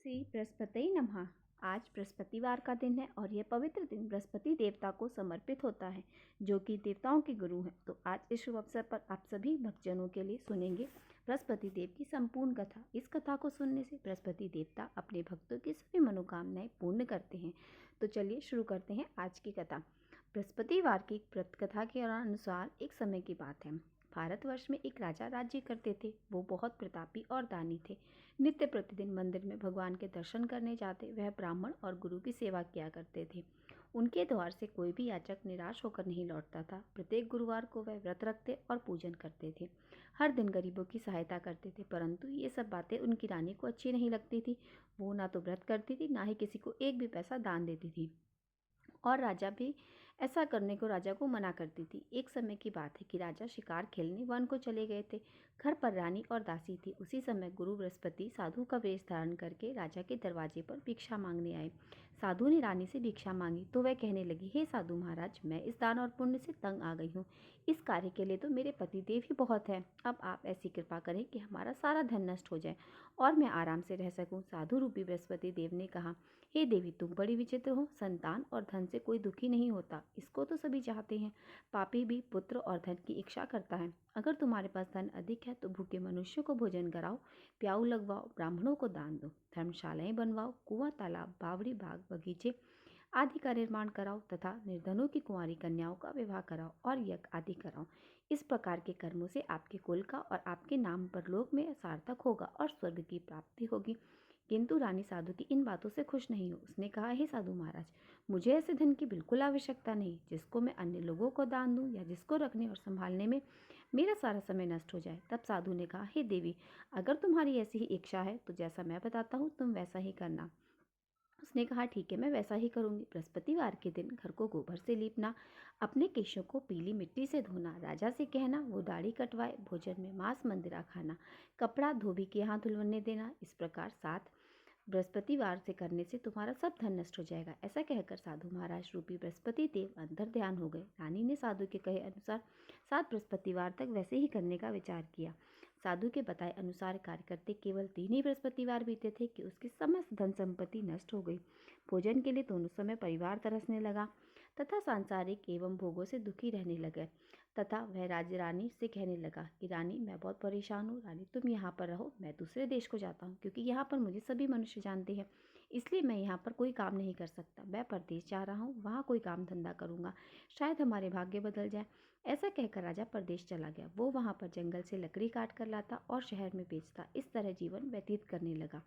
श्री बृहस्पति नमः। आज बृहस्पतिवार का दिन है और यह पवित्र दिन बृहस्पति देवता को समर्पित होता है, जो कि देवताओं के गुरु हैं। तो आज इस शुभ अवसर पर आप सभी भक्तजनों के लिए सुनेंगे बृहस्पति देव की संपूर्ण कथा। इस कथा को सुनने से बृहस्पति देवता अपने भक्तों की सभी मनोकामनाएं पूर्ण करते हैं। तो चलिए शुरू करते हैं आज की कथा। बृहस्पतिवार की व्रत कथा के अनुसार एक समय की बात है। भारतवर्ष में एक राजा राज्य करते थे। वो बहुत प्रतापी और दानी थे। नित्य प्रतिदिन मंदिर में भगवान के दर्शन करने जाते। वह ब्राह्मण और गुरु की सेवा किया करते थे। उनके द्वार से कोई भी याचक निराश होकर नहीं लौटता था। प्रत्येक गुरुवार को वह व्रत रखते और पूजन करते थे। हर दिन गरीबों की सहायता करते थे, परंतु ये सब बातें उनकी रानी को अच्छी नहीं लगती थी। वो ना तो व्रत करती थी, ना ही किसी को एक भी पैसा दान देती थी, और राजा भी ऐसा करने को राजा को मना करती थी। एक समय की बात है कि राजा शिकार खेलने वन को चले गए थे। घर पर रानी और दासी थी। उसी समय गुरु बृहस्पति साधु का वेश धारण करके राजा के दरवाजे पर भिक्षा मांगने आए। साधु ने रानी से भिक्षा मांगी तो वह कहने लगी, हे साधु महाराज, मैं इस दान और पुण्य से तंग आ गई हूँ। इस कार्य के लिए तो मेरे पतिदेव ही बहुत है। अब आप ऐसी कृपा करें कि हमारा सारा धन नष्ट हो जाए और मैं आराम से रह सकूं। साधु रूपी बृहस्पति देव ने कहा, हे देवी, तुम बड़ी विचित्र हो। संतान और धन से कोई दुखी नहीं होता, इसको तो सभी चाहते हैं। पापी भी पुत्र और धन की इच्छा करता है। अगर तुम्हारे पास धन अधिक है तो भूखे मनुष्यों को भोजन कराओ, प्याऊ लगवाओ, ब्राह्मणों को दान दो, धर्मशालाएं बनवाओ, कुआं, तालाब, बावड़ी, बाग, बगीचे आदि का निर्माण कराओ तथा निर्धनों की कुंवारी कन्याओं का विवाह कराओ और यज्ञ आदि कराओ। इस प्रकार के कर्मों से आपके कुल का और आपके नाम परलोक में सार्थक होगा और स्वर्ग की प्राप्ति होगी। किंतु रानी साधु की इन बातों से खुश नहीं हुई। उसने कहा, हे साधु महाराज, मुझे ऐसे धन की बिल्कुल आवश्यकता नहीं, जिसको मैं अन्य लोगों को दान दूं या जिसको रखने और संभालने में मेरा सारा समय नष्ट हो जाए। तब साधु ने कहा, हे देवी, अगर तुम्हारी ऐसी ही इच्छा है तो जैसा मैं बताता हूँ तुम वैसा ही करना। उसने कहा, ठीक है, मैं वैसा ही करूंगी। बृहस्पतिवार के दिन घर को गोबर से लीपना, अपने केशों को पीली मिट्टी से धोना, राजा से कहना वो दाढ़ी कटवाए, भोजन में मांस मंदिरा खाना, कपड़ा धोबी के यहाँ धुलवने देना। इस प्रकार 7 बृहस्पतिवार से करने से तुम्हारा सब धन नष्ट हो जाएगा। ऐसा कहकर साधु महाराज रूपी बृहस्पति देव अंतर ध्यान हो गए। रानी ने साधु के कहे अनुसार 7 बृहस्पतिवार तक वैसे ही करने का विचार किया। साधु के बताए अनुसार कार्य करते केवल 3 ही बृहस्पतिवार बीते थे कि उसकी समस्त धन संपत्ति नष्ट हो गई। भोजन के लिए दोनों समय परिवार तरसने लगा तथा सांसारिक एवं भोगों से दुखी रहने लगे। तथा वह राजा रानी से कहने लगा कि रानी, मैं बहुत परेशान हूँ। रानी, तुम यहाँ पर रहो, मैं दूसरे देश को जाता हूँ, क्योंकि यहाँ पर मुझे सभी मनुष्य जानते हैं, इसलिए मैं यहाँ पर कोई काम नहीं कर सकता। मैं परदेश जा रहा हूँ, वहाँ कोई काम धंधा करूँगा, शायद हमारे भाग्य बदल जाए। ऐसा कहकर राजा परदेश चला गया। वो वहाँ पर जंगल से लकड़ी काट कर लाता और शहर में बेचता। इस तरह जीवन व्यतीत करने लगा।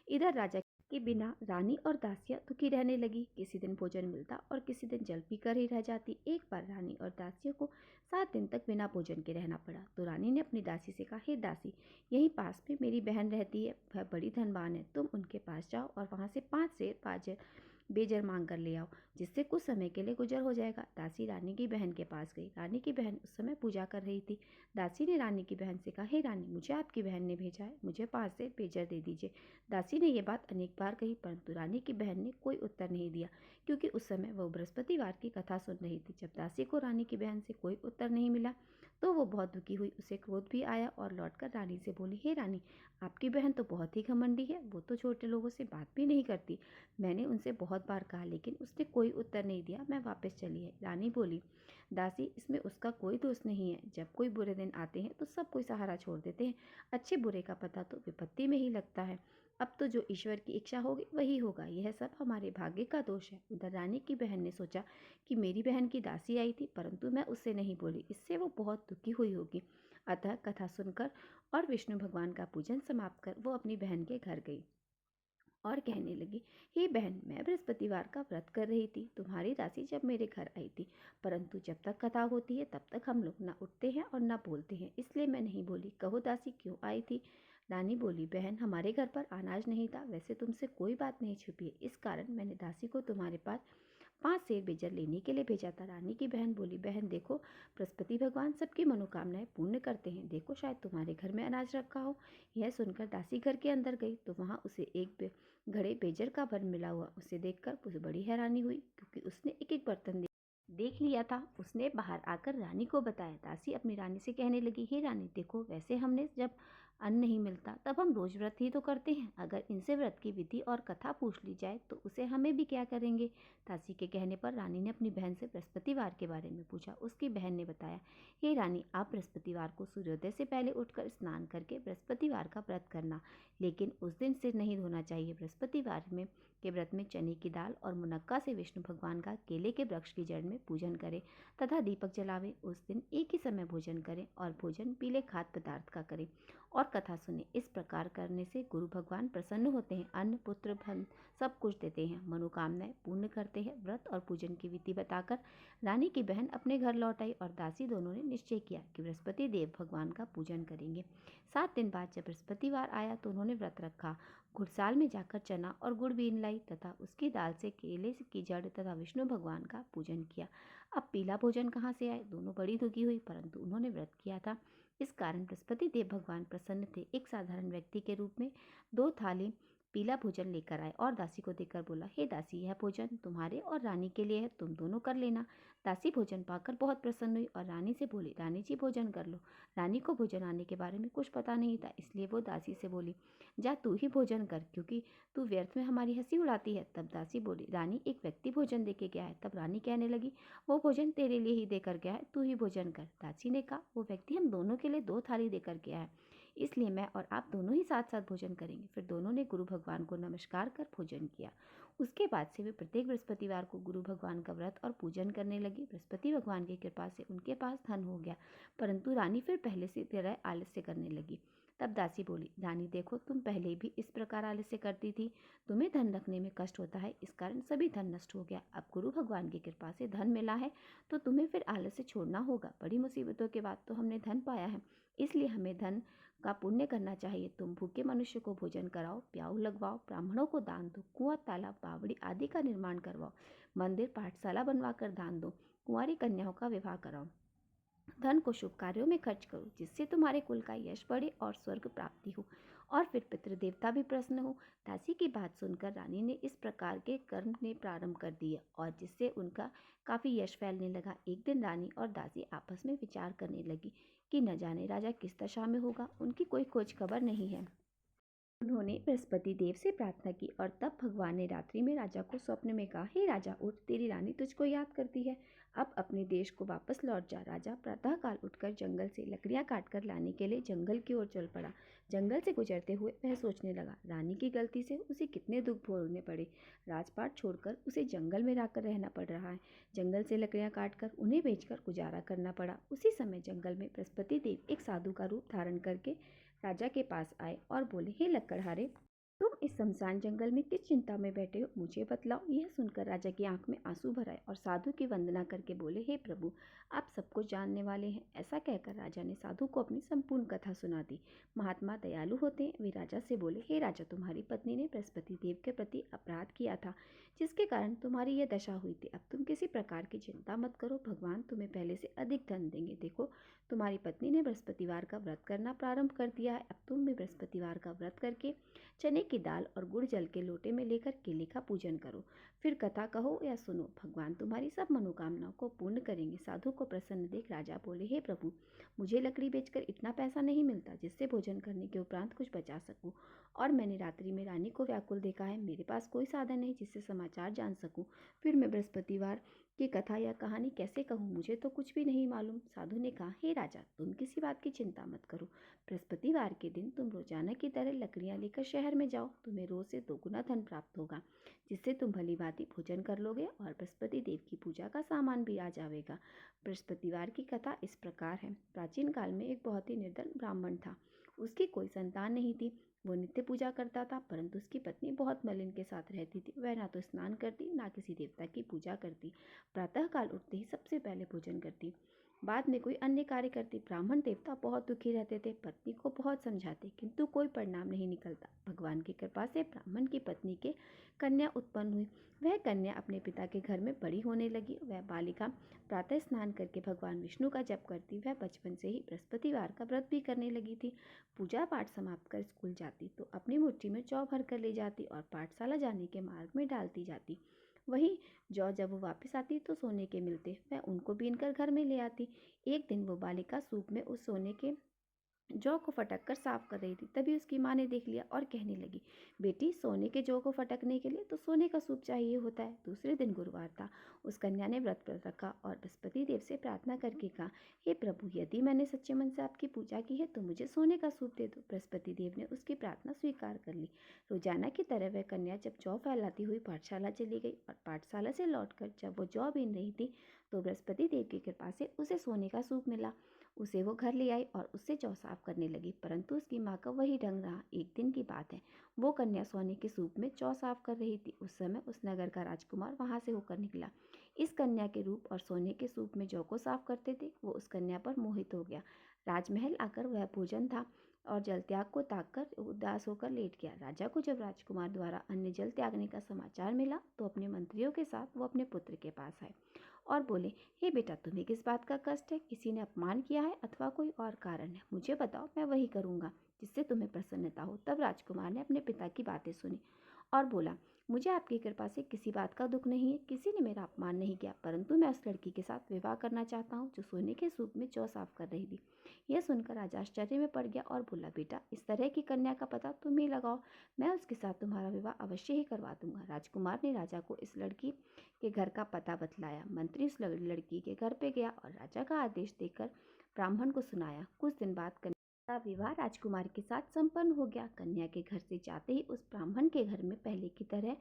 इधर राजा के बिना रानी और दासियां दुखी रहने लगी। किसी दिन भोजन मिलता और किसी दिन जल पीकर ही रह जाती। एक बार रानी और दासियों को 7 दिन तक बिना भोजन के रहना पड़ा। तो रानी ने अपनी दासी से कहा, हे दासी, यहीं पास में मेरी बहन रहती है, वह बड़ी धनवान है। तुम उनके पास जाओ और वहाँ से 5 शेर बाजर बेजर मांग कर ले आओ, जिससे कुछ समय के लिए गुजर हो जाएगा। दासी रानी की बहन के पास गई। रानी की बहन उस समय पूजा कर रही थी। दासी ने रानी की बहन से कहा, हे रानी, मुझे आपकी बहन ने भेजा है, मुझे 5 शेर बेजर दे दीजिए। दासी ने यह बात अनेक बार कही, परंतु रानी की बहन ने कोई उत्तर नहीं दिया, क्योंकि उस समय वह बृहस्पतिवार की कथा सुन रही थी। जब दासी को रानी की बहन से कोई उत्तर नहीं मिला तो वो बहुत दुखी हुई। उसे क्रोध भी आया और लौटकर रानी से बोली, हे रानी, आपकी बहन तो बहुत ही घमंडी है, वो तो छोटे लोगों से बात भी नहीं करती। मैंने उनसे बहुत बार कहा, लेकिन उसने कोई उत्तर नहीं दिया। मैं वापस चली है। रानी बोली, दासी, इसमें उसका कोई दोष नहीं है। जब कोई बुरे दिन आते हैं तो सब कोई सहारा छोड़ देते हैं। अच्छे बुरे का पता तो विपत्ति में ही लगता है। अब तो जो ईश्वर की इच्छा होगी वही होगा। यह सब हमारे भाग्य का दोष है। उधर रानी की बहन ने सोचा कि मेरी बहन की दासी आई थी, परंतु मैं उससे नहीं बोली, इससे वो बहुत दुखी हुई होगी। अतः कथा सुनकर और विष्णु भगवान का पूजन समाप्त कर वो अपनी बहन के घर गई और कहने लगी, हे बहन, मैं बृहस्पतिवार का व्रत कर रही थी। तुम्हारी दासी जब मेरे घर आई थी, परंतु जब तक कथा होती है तब तक हम लोग ना उठते हैं और ना बोलते हैं, इसलिए मैं नहीं बोली। कहो दासी, क्यों आई थी? रानी बोली, बहन, हमारे घर पर अनाज नहीं था। वैसे तुमसे कोई बात नहीं छुपी है, इस कारण मैंने दासी को तुम्हारे पास 5 शेर बेजर लेने के लिए भेजा था। रानी की बहन बोली, बहन देखो, बृहस्पति भगवान सबकी मनोकामनाएं पूर्ण करते हैं। देखो, शायद तुम्हारे घर में अनाज रखा हो। यह सुनकर दासी घर के अंदर गई तो वहाँ उसे एक घड़े बेजर का भर मिला हुआ। उसे देखकर उसे बड़ी हैरानी हुई, क्योंकि उसने एक एक बर्तन देख लिया था। उसने बाहर आकर रानी को बताया। दासी अपनी रानी से कहने लगी, हे रानी, देखो, वैसे हमने जब अन्न नहीं मिलता तब हम रोज व्रत ही तो करते हैं। अगर इनसे व्रत की विधि और कथा पूछ ली जाए तो उसे हमें भी क्या करेंगे। दासी के कहने पर रानी ने अपनी बहन से बृहस्पतिवार के बारे में पूछा। उसकी बहन ने बताया, हे रानी, आप बृहस्पतिवार को सूर्योदय से पहले उठकर स्नान करके बृहस्पतिवार का व्रत करना, लेकिन उस दिन सिर नहीं धोना चाहिए। बृहस्पतिवार में के व्रत में चने की दाल और मुनक्का से विष्णु भगवान का केले के वृक्ष की जड़ में पूजन करें तथा दीपक जलावे। उस दिन एक ही समय भोजन करें और भोजन पीले खाद्य पदार्थ का करें और कथा सुने। इस प्रकार करने से गुरु भगवान प्रसन्न होते हैं, अन्न पुत्र धन सब कुछ देते हैं, मनोकामनाएं पूर्ण करते हैं। व्रत और पूजन की विधि बताकर रानी की बहन अपने घर लौट आई और दासी दोनों ने निश्चय किया कि बृहस्पति देव भगवान का पूजन करेंगे। 7 दिन बाद जब बृहस्पतिवार आया तो उन्होंने व्रत रखा। घुड़साल में जाकर चना और गुड़ बीन लाई तथा उसकी दाल से केले की जड़ तथा विष्णु भगवान का पूजन किया। अब पीला भोजन कहाँ से आए। दोनों बड़ी दुखी हुई, परंतु उन्होंने व्रत किया था, इस कारण बृहस्पति देव भगवान प्रसन्न थे। एक साधारण व्यक्ति के रूप में 2 थाली पीला भोजन लेकर आए और दासी को देकर बोला, हे दासी, यह भोजन तुम्हारे और रानी के लिए है, तुम दोनों कर लेना। दासी भोजन पाकर बहुत प्रसन्न हुई और रानी से बोली, रानी जी भोजन कर लो। रानी को भोजन आने के बारे में कुछ पता नहीं था, इसलिए वो दासी से बोली, जा तू ही भोजन कर, क्योंकि तू व्यर्थ में हमारी हंसी उड़ाती है। तब दासी बोली, रानी, एक व्यक्ति भोजन देके गया है। तब रानी कहने लगी, वो भोजन तेरे लिए ही देकर गया है, तू ही भोजन कर। दासी ने कहा, वो व्यक्ति हम दोनों के लिए 2 थाली देकर गया है, इसलिए मैं और आप दोनों ही साथ साथ भोजन करेंगे। फिर दोनों ने गुरु भगवान को नमस्कार कर भोजन किया। उसके बाद से वे प्रत्येक बृहस्पतिवार को गुरु भगवान का व्रत और पूजन करने लगी। बृहस्पति भगवान की कृपा से उनके पास धन हो गया, परंतु रानी फिर पहले से तरह आलस्य करने लगी। तब दासी बोली, रानी देखो, तुम पहले भी इस प्रकार आलस्य करती थी, तुम्हें धन रखने में कष्ट होता है, इस कारण सभी धन नष्ट हो गया। अब गुरु भगवान की कृपा से धन मिला है तो तुम्हें फिर आलस्य छोड़ना होगा। बड़ी मुसीबतों के बाद तो हमने धन पाया है, इसलिए हमें धन का पुण्य करना चाहिए। तुम भूखे मनुष्य को भोजन कराओ, प्याऊ लगवाओ, ब्राह्मणों को दान दो, कुआं तालाब बावड़ी आदि का निर्माण करवाओ, मंदिर पाठशाला बनवाकर दान दो, कुंवारी कन्याओं का विवाह कराओ, धन को शुभ कार्यों में खर्च करो, जिससे तुम्हारे कुल का यश बढ़े और स्वर्ग प्राप्ति हो और फिर पितृ देवता भी प्रसन्न हो। दासी की बात सुनकर रानी ने इस प्रकार के कर्म ने प्रारंभ कर दिए और जिससे उनका काफ़ी यश फैलने लगा। एक दिन रानी और दासी आपस में विचार करने लगी कि न जाने राजा किस दशा में होगा, उनकी कोई खोज खबर नहीं है। उन्होंने बृहस्पति देव से प्रार्थना की और तब भगवान ने रात्रि में राजा को स्वप्न में कहा, हे राजा, उठ, तेरी रानी तुझको याद करती है, अब अपने देश को वापस लौट जा। राजा प्रातःकाल उठकर जंगल से लकड़ियां काटकर लाने के लिए जंगल की ओर चल पड़ा। जंगल से गुजरते हुए वह सोचने लगा, रानी की गलती से उसे कितने दुख भोगने पड़े। राजपाट छोड़कर उसे जंगल में रहकर रहना पड़ रहा है। जंगल से लकड़ियां काटकर उन्हें बेचकर गुजारा करना पड़ा। उसी समय जंगल में बृहस्पति देव एक साधु का रूप धारण करके राजा के पास आए और बोले, हे लकड़हारे, तुम इस शमशान जंगल में किस चिंता में बैठे हो, मुझे बतलाओ। यह सुनकर राजा की आंख में आंसू भर आए और साधु की वंदना करके बोले, हे प्रभु, आप सब कुछ जानने वाले हैं। ऐसा कहकर राजा ने साधु को अपनी संपूर्ण कथा सुना दी। महात्मा दयालु होते हैं। वे राजा से बोले, हे राजा, तुम्हारी पत्नी ने बृहस्पति देव के प्रति अपराध किया था, जिसके कारण तुम्हारी यह दशा हुई थी। अब तुम किसी प्रकार की चिंता मत करो, भगवान तुम्हें पहले से अधिक धन देंगे। देखो, तुम्हारी पत्नी ने बृहस्पतिवार का व्रत करना प्रारंभ कर दिया है। अब तुम भी बृहस्पतिवार का व्रत करके चने की दाल और गुड़ जल के लोटे में लेकर केले का पूजन करो, फिर कथा कहो या सुनो, भगवान तुम्हारी सब मनोकामनाओं को पूर्ण करेंगे। साधु को प्रसन्न देख राजा बोले, हे प्रभु, मुझे लकड़ी बेचकर इतना पैसा नहीं मिलता जिससे भोजन करने के उपरांत कुछ बचा सकूं, और मैंने रात्रि में रानी को व्याकुल देखा है। मेरे पास कोई साधन नहीं जिससे समाचार जान सकूं, फिर मैं बृहस्पतिवार की कथा या कहानी कैसे कहूँ, मुझे तो कुछ भी नहीं मालूम। साधु ने कहा, हे राजा, तुम किसी बात की चिंता मत करो। बृहस्पतिवार के दिन तुम रोजाना की तरह लकड़ियां लेकर शहर में जाओ, तुम्हें रोज से 2 गुना धन प्राप्त होगा, जिससे तुम भली भांति भोजन कर लोगे और बृहस्पति देव की पूजा का सामान भी आ जाएगा। बृहस्पतिवार की कथा इस प्रकार है। प्राचीन काल में एक बहुत ही निर्धन ब्राह्मण था। उसकी कोई संतान नहीं थी। वो नित्य पूजा करता था, परंतु उसकी पत्नी बहुत मलिन के साथ रहती थी। वह ना तो स्नान करती, ना किसी देवता की पूजा करती, प्रातःकाल उठते ही सबसे पहले भोजन करती, बाद में कोई अन्य कार्य करती। ब्राह्मण देवता बहुत दुखी रहते थे, पत्नी को बहुत समझाते, किंतु कोई परिणाम नहीं निकलता। भगवान की कृपा से ब्राह्मण की पत्नी के कन्या उत्पन्न हुई। वह कन्या अपने पिता के घर में बड़ी होने लगी। वह बालिका प्रातः स्नान करके भगवान विष्णु का जप करती। वह बचपन से ही बृहस्पतिवार का व्रत भी करने लगी थी। पूजा पाठ समाप्त कर स्कूल जाती तो अपनी मुट्ठी में जौ भर कर ले जाती और पाठशाला जाने के मार्ग में डालती जाती। वहीं जौ जब वो वापस आती तो सोने के मिलते, वह उनको बीन कर घर में ले आती। एक दिन वो बालिका सूप में उस सोने के जौ को फटक कर साफ कर रही थी। तभी उसकी माँ ने देख लिया और कहने लगी, बेटी, सोने के जौ को फटकने के लिए तो सोने का सूप चाहिए होता है। दूसरे दिन गुरुवार था। उस कन्या ने व्रत रखा और बृहस्पति देव से प्रार्थना करके कहा, हे प्रभु, यदि मैंने सच्चे मन से आपकी पूजा की है तो मुझे सोने का सूप दे दो। बृहस्पति देव ने उसकी प्रार्थना स्वीकार कर ली। रोजाना की तरह वह कन्या जब जौ फैलाती हुई पाठशाला चली गई और पाठशाला से लौटकर जब वो जौ बीन रही थी तो बृहस्पति देव की कृपा से उसे सोने का सूप मिला। उसे वो घर ले आई और उससे जौ साफ करने लगी, परंतु उसकी माँ का वही ढंग रहा। एक दिन की बात है, वो कन्या सोने के सूप में जौ साफ कर रही थी। उस समय उस नगर का राजकुमार वहां से होकर निकला। इस कन्या के रूप और सोने के सूप में जौ को साफ करते थे वो उस कन्या पर मोहित हो गया। राजमहल आकर वह भोजन था और जल त्याग को ताक कर उदास होकर लेट गया। राजा को जब राजकुमार द्वारा अन्य जल त्यागने का समाचार मिला तो अपने मंत्रियों के साथ वो अपने पुत्र के पास आए और बोले, हे बेटा, तुम्हें किस बात का कष्ट है? किसी ने अपमान किया है अथवा कोई और कारण है? मुझे बताओ, मैं वही करूँगा जिससे तुम्हें प्रसन्नता हो। तब राजकुमार ने अपने पिता की बातें सुनी और बोला, मुझे आपकी कृपा से किसी बात का दुख नहीं है। किसी ने मेरा अपमान नहीं किया, परंतु मैं उस लड़की के साथ विवाह करना चाहता हूँ जो सोने के सूप में जौ साफ कर रही थी। यह सुनकर राजा आश्चर्य में पड़ गया और बोला, बेटा, इस तरह की कन्या का पता तुम ही लगाओ, मैं उसके साथ तुम्हारा विवाह अवश्य ही करवा दूंगा। राजकुमार ने राजा को इस लड़की के घर का पता बतलाया। मंत्री उस लड़की के घर पे गया और राजा का आदेश देकर ब्राह्मण को सुनाया। कुछ दिन बाद कन्या का विवाह राजकुमार के साथ संपन्न हो गया। कन्या के घर से जाते ही उस ब्राह्मण के घर में पहले की तरह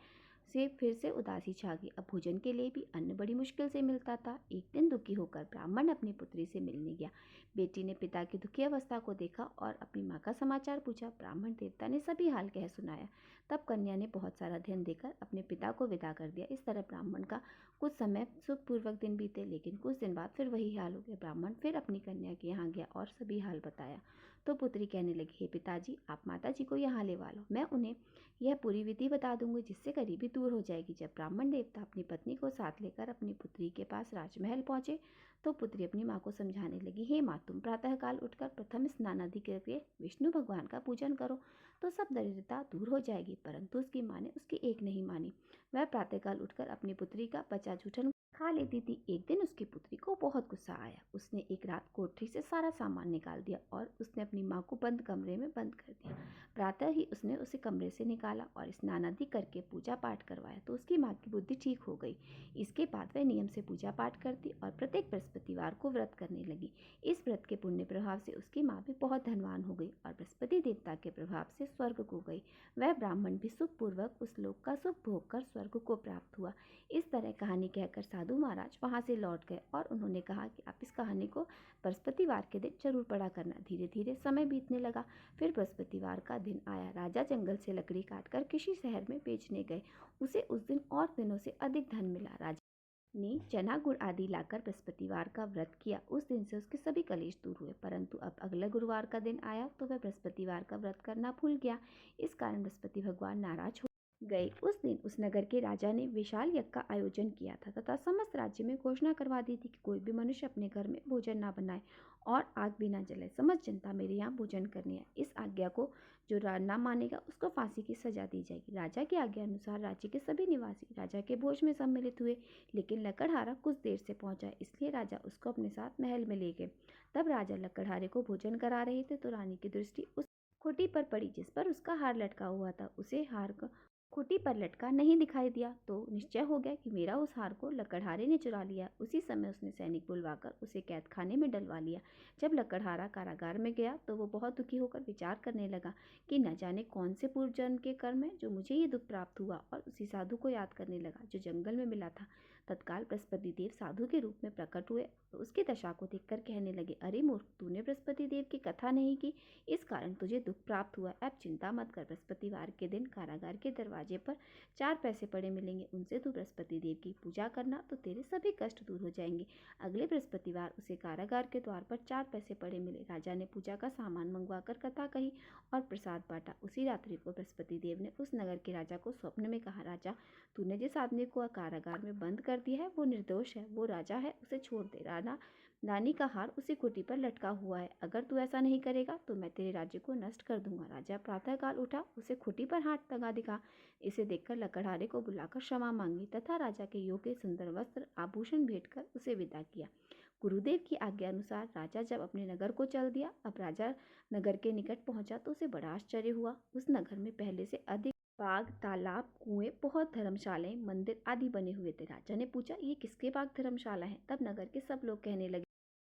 से फिर से उदासी छा गई। अब भोजन के लिए भी अन्न बड़ी मुश्किल से मिलता था। एक दिन दुखी होकर ब्राह्मण अपनी पुत्री से मिलने गया। बेटी ने पिता की दुखी अवस्था को देखा और अपनी माँ का समाचार पूछा। ब्राह्मण देवता ने सभी हाल कह सुनाया। तब कन्या ने बहुत सारा धन देकर अपने पिता को विदा कर दिया। इस तरह ब्राह्मण का कुछ समय सुखपूर्वक दिन बीते, लेकिन कुछ दिन बाद फिर वही हाल हो गया। ब्राह्मण फिर अपनी कन्या के यहाँ गया और सभी हाल बताया तो पुत्री कहने लगी, हे पिताजी, आप माता जी को यहाँ ले वालो, मैं उन्हें यह पूरी विधि बता दूंगी जिससे गरीबी दूर हो जाएगी। जब ब्राह्मण देवता अपनी पत्नी को साथ लेकर अपनी पुत्री के पास राजमहल पहुंचे तो पुत्री अपनी माँ को समझाने लगी, हे माँ, तुम प्रातःकाल उठकर प्रथम स्नान आदि करके विष्णु भगवान का पूजन करो तो सब दरिद्रता दूर हो जाएगी। परंतु उसकी माँ ने उसकी एक नहीं मानी। वह प्रातःकाल उठकर अपनी पुत्री का बचा जूठन खा लेती थी। एक दिन उसकी पुत्री को बहुत गुस्सा आया। उसने एक रात कोठरी से सारा सामान निकाल दिया और उसने अपनी माँ को बंद कमरे में बंद कर दिया। प्रातः ही उसने उसे कमरे से निकाला और स्नान आदि करके पूजा पाठ करवाया तो उसकी माँ की बुद्धि ठीक हो गई। इसके बाद वह नियम से पूजा पाठ करती और प्रत्येक बृहस्पतिवार को व्रत करने लगी। इस व्रत के पुण्य प्रभाव से उसकी माँ भी बहुत धनवान हो गई और बृहस्पति देवता के प्रभाव से स्वर्ग को गई। वह ब्राह्मण भी सुखपूर्वक उस लोक का सुख भोग कर स्वर्ग को प्राप्त हुआ। इस तरह कहानी कहकर साधु महाराज वहां से लौट गए और उन्होंने कहा कि आप इस कहानी को बृहस्पतिवार के दिन जरूर पढ़ा करना। धीरे धीरे समय बीतने लगा। फिर बृहस्पतिवार का दिन आया। राजा जंगल से लकड़ी काटकर किसी शहर में बेचने गए। उसे उस दिन और दिनों से अधिक धन मिला। राजा ने चना गुड़ आदि लाकर बृहस्पतिवार का व्रत किया। उस दिन से उसके सभी कलेश दूर हुए। परंतु अब अगले गुरुवार का दिन आया तो वह बृहस्पतिवार का व्रत करना भूल गया। इस कारण बृहस्पति भगवान नाराज हो गए। उस दिन उस नगर के राजा ने विशाल यज्ञ का आयोजन किया था तथा समस्त राज्य में घोषणा करवा दी थी कि कोई भी मनुष्य अपने घर में भोजन ना बनाए और आग भी ना जलाए। समस्त जनता मेरे यहाँ भोजन करने आए। इस आज्ञा को जो ना मानेगा उसको फांसी की सजा दी जाएगी। राजा की आज्ञा अनुसार राज्य के सभी निवासी राजा के भोज में सम्मिलित हुए, लेकिन लकड़हारा कुछ देर से पहुंचा, इसलिए राजा उसको अपने साथ महल में ले गए। तब राजा लकड़हारे को भोजन करा रहे थे तो रानी की दृष्टि उस खूंटी पर पड़ी जिस पर उसका हार लटका हुआ था। उसे हार खूंटी पर लटका नहीं दिखाई दिया तो निश्चय हो गया कि मेरा उस हार को लकड़हारे ने चुरा लिया। उसी समय उसने सैनिक बुलवाकर उसे कैद खाने में डलवा लिया। जब लकड़हारा कारागार में गया तो वो बहुत दुखी होकर विचार करने लगा कि न जाने कौन से पूर्व जन्म के कर्म है जो मुझे ये दुख प्राप्त हुआ, और उसी साधु को याद करने लगा जो जंगल में मिला था। तत्काल बृहस्पति देव साधु के रूप में प्रकट हुए तो उसकी दशा को देखकर कहने लगे, अरे मूर्ख, तूने बृहस्पति देव की कथा नहीं की, इस कारण तुझे दुख प्राप्त हुआ। अब चिंता मत कर, बृहस्पतिवार के दिन कारागार के दरवाजे पर 4 पैसे पड़े मिलेंगे, उनसे तू बृहस्पति देव की पूजा करना तो तेरे सभी कष्ट दूर हो जाएंगे। अगले बृहस्पतिवार उसे कारागार के द्वार पर 4 पैसे पड़े मिले। राजा ने पूजा का सामान मंगवाकर कथा कही और प्रसाद बांटा। उसी रात्रि को बृहस्पति देव ने उस नगर के राजा को स्वप्न में कहा, राजा, तूने जिस आदमी को कारागार में बंद कर दिया है वो निर्दोष है, वो राजा है, उसे छोड़ दे। रानी का हार उसी खूंटी पर लटका हुआ है। अगर तू ऐसा नहीं करेगा तो मैं तेरे राज्य को नष्ट कर दूंगा। राजा प्रातःकाल उठा, उसे खूंटी पर हाथ लगा दिखा। इसे देखकर लकड़हारे को बुलाकर क्षमा मांगी तथा राजा के योग्य सुंदर वस्त्र आभूषण भेंट कर उसे विदा किया। गुरुदेव की आज्ञा अनुसार राजा जब अपने नगर को चल दिया। अब राजा नगर के निकट पहुंचा तो उसे बड़ा आश्चर्य हुआ। उस नगर में पहले से अधिक बाग, तालाब, कुएं, बहुत धर्मशालाएं, मंदिर आदि बने हुए थे। राजा ने पूछा, ये किसके बाग धर्मशाला हैं? तब नगर के सब लोग कहने लगे,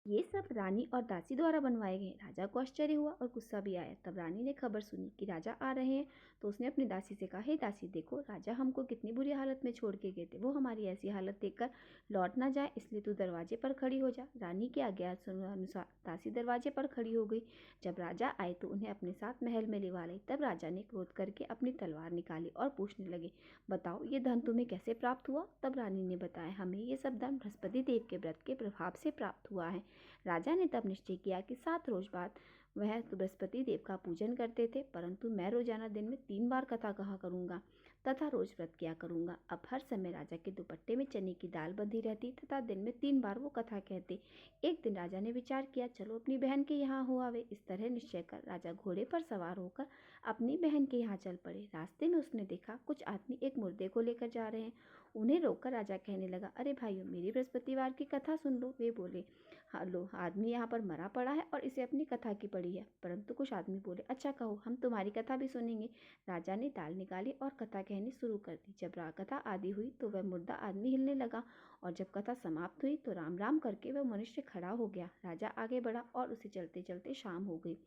ये सब रानी और दासी द्वारा बनवाए गए। राजा को आश्चर्य हुआ और गुस्सा भी आया। तब रानी ने खबर सुनी कि राजा आ रहे हैं तो उसने अपनी दासी से कहा, हे दासी, देखो राजा हमको कितनी बुरी हालत में छोड़ के गए थे। वो हमारी ऐसी हालत देखकर लौट ना जाए, इसलिए तू दरवाजे पर खड़ी हो जा। रानी की आज्ञा अनुसार दासी दरवाजे पर खड़ी हो गई। जब राजा आए तो उन्हें अपने साथ महल में लिवा लाई। तब राजा ने क्रोध करके अपनी तलवार निकाली और पूछने लगे, बताओ ये धन तुम्हें कैसे प्राप्त हुआ? तब रानी ने बताया, हमें ये सब धन बृहस्पति देव के व्रत के प्रभाव से प्राप्त हुआ है। राजा ने तब निश्चय किया कि 7 रोज बाद वह बृहस्पति देव का पूजन करते थे, परंतु मैं रोजाना दिन में 3 बार कथा कहा करूंगा तथा रोज व्रत किया करूंगा। अब हर समय राजा के दुपट्टे में चने की दाल बंधी रहती तथा दिन में 3 बार वो कथा कहते। एक दिन राजा ने विचार किया, चलो अपनी बहन के यहाँ हो आवे। इस तरह निश्चय कर राजा घोड़े पर सवार होकर अपनी बहन के यहाँ चल पड़े। रास्ते में उसने देखा कुछ आदमी एक मुर्दे को लेकर जा रहे हैं। उन्हें रोककर राजा कहने लगा, अरे भाइयों, मेरी बृहस्पतिवार की कथा सुन लो। वे बोले, हाँ लो, आदमी यहाँ पर मरा पड़ा है और इसे अपनी कथा की पड़ी है। परंतु कुछ आदमी बोले, अच्छा कहो, हम तुम्हारी कथा भी सुनेंगे। राजा ने दाल निकाली और कथा कहनी शुरू कर दी। जब कथा आदि हुई तो वह मुर्दा आदमी हिलने लगा और जब कथा समाप्त हुई तो राम राम करके वह मनुष्य खड़ा हो गया। राजा आगे बढ़ा और उसे चलते चलते शाम हो गई।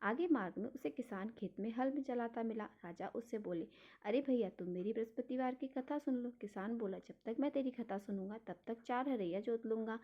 आगे मार्ग में उसे किसान खेत में हल में चलाता मिला। राजा उससे बोले, अरे भैया, तुम मेरी बृहस्पतिवार की कथा सुन लो। किसान बोला, जब तक मैं तेरी कथा सुनूंगा तब तक 4 हरैया जोत लूंगा।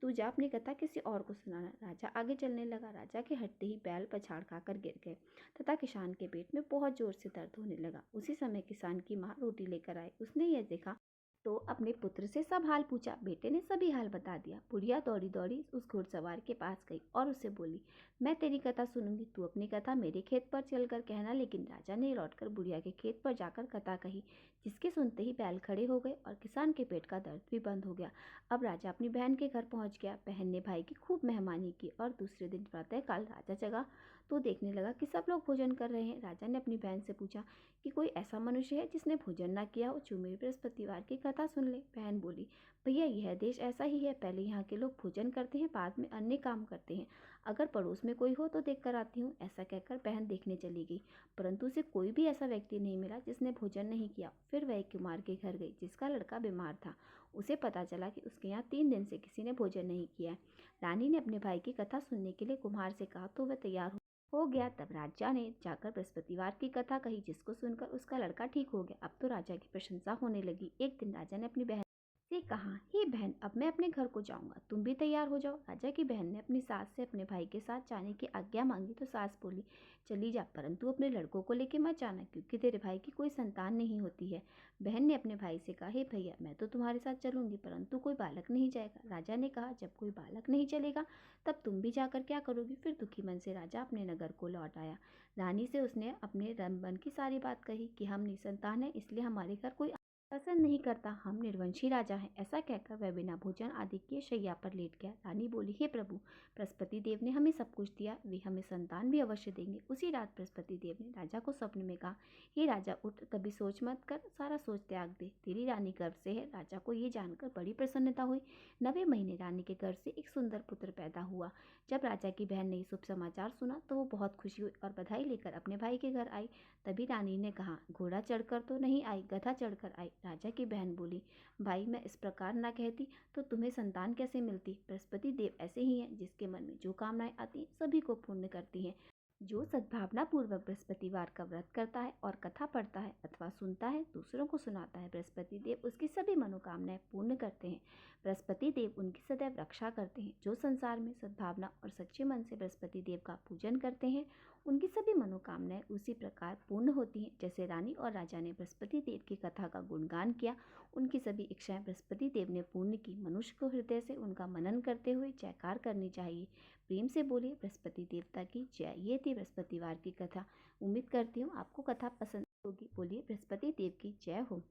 तू जा अपनी कथा किसी और को सुनाना। राजा आगे चलने लगा। राजा के हटते ही बैल पछाड़ खाकर गिर गए तथा किसान के पेट में बहुत जोर से दर्द होने लगा। उसी समय किसान की माँ रोटी लेकर आई। उसने यह देखा तो अपने पुत्र से सब हाल पूछा। बेटे ने सभी हाल बता दिया। बुढ़िया दौड़ी दौड़ी उस घुड़सवार के पास गई और उसे बोली, मैं तेरी कथा सुनूंगी, तू अपनी कथा मेरे खेत पर चलकर कहना। लेकिन राजा ने लौटकर बुढ़िया के खेत पर जाकर कथा कही, जिसके सुनते ही बैल खड़े हो गए और किसान के पेट का दर्द भी बंद हो गया। अब राजा अपनी बहन के घर पहुंच गया। बहन ने भाई की खूब मेहमानी की और दूसरे दिन प्रातःकाल राजा जगा तो देखने लगा कि सब लोग भोजन कर रहे हैं। राजा ने अपनी बहन से पूछा कि कोई ऐसा मनुष्य है जिसने भोजन ना किया हो, जो मेरी बृहस्पतिवार की कथा सुन ले। बहन बोली, भैया, यह देश ऐसा ही है, पहले यहाँ के लोग भोजन करते हैं, बाद में अन्य काम करते हैं। अगर पड़ोस में कोई हो तो देख कर आती हूँ। ऐसा कहकर बहन देखने चली गई, परंतु उसे कोई भी ऐसा व्यक्ति नहीं मिला जिसने भोजन नहीं किया। फिर वह एक कुम्हार के घर गई जिसका लड़का बीमार था। उसे पता चला कि उसके यहाँ 3 दिन से किसी ने भोजन नहीं किया। रानी ने अपने भाई की कथा सुनने के लिए कुम्हार से कहा तो वह तैयार हो गया। तब राजा ने जाकर बृहस्पतिवार की कथा कही, जिसको सुनकर उसका लड़का ठीक हो गया। अब तो राजा की प्रशंसा होने लगी। एक दिन राजा ने अपनी बहन से कहा, हे बहन, अब मैं अपने घर को जाऊंगा, तुम भी तैयार हो जाओ। राजा की बहन ने अपनी सास से अपने भाई के साथ जाने की आज्ञा मांगी तो सास बोली, चली जा, परंतु अपने लड़कों को लेकर मत जाना, क्योंकि तेरे भाई की कोई संतान नहीं होती है। बहन ने अपने भाई से कहा, हे भैया, मैं तो तुम्हारे साथ चलूंगी, परंतु कोई बालक नहीं जाएगा। राजा ने कहा, जब कोई बालक नहीं चलेगा तब तुम भी जाकर क्या करोगी? फिर दुखी मन से राजा अपने नगर को लौट आया। रानी से उसने अपने मन की सारी बात कही कि हम निसंतान हैं, इसलिए हमारे घर कोई पसंद नहीं करता, हम निर्वंशी राजा हैं। ऐसा कहकर वह बिना भोजन आदि किए शैया पर लेट गया। रानी बोली, हे प्रभु, बृहस्पति देव ने हमें सब कुछ दिया, वे हमें संतान भी अवश्य देंगे। उसी रात बृहस्पति देव ने राजा को स्वप्न में कहा, हे राजा, उठ, कभी सोच मत कर, सारा सोच त्याग दे, तेरी रानी गर्भ से है। राजा को ये जानकर बड़ी प्रसन्नता हुई। 9वें महीने रानी के गर्भ से एक सुंदर पुत्र पैदा हुआ। जब राजा की बहन ने शुभ समाचार सुना तो वो बहुत खुशी हुई और बधाई लेकर अपने भाई के घर आई। तभी रानी ने कहा, घोड़ा चढ़कर तो नहीं आई, गधा चढ़कर आई। राजा की बहन बोली, भाई, मैं इस प्रकार ना कहती तो तुम्हें संतान कैसे मिलती? बृहस्पति देव ऐसे ही हैं, जिसके मन में जो कामनाएं आती हैं सभी को पूर्ण करती हैं। जो सद्भावना पूर्वक बृहस्पतिवार का व्रत करता है और कथा पढ़ता है अथवा सुनता है, दूसरों को सुनाता है, बृहस्पति देव उसकी सभी मनोकामनाएं पूर्ण करते हैं। बृहस्पति देव उनकी सदैव रक्षा करते हैं। जो संसार में सद्भावना और सच्चे मन से बृहस्पति देव का पूजन करते हैं, उनकी सभी मनोकामनाएं उसी प्रकार पूर्ण होती हैं। जैसे रानी और राजा ने बृहस्पति देव की कथा का गुणगान किया, उनकी सभी इच्छाएं बृहस्पति देव ने पूर्ण की। मनुष्य को हृदय से उनका मनन करते हुए जयकार करनी चाहिए। प्रेम से बोलिए, बृहस्पति देवता की जय। ये थी बृहस्पतिवार की कथा। उम्मीद करती हूँ आपको कथा पसंद होगी। बोलिए, बृहस्पति देव की जय हो।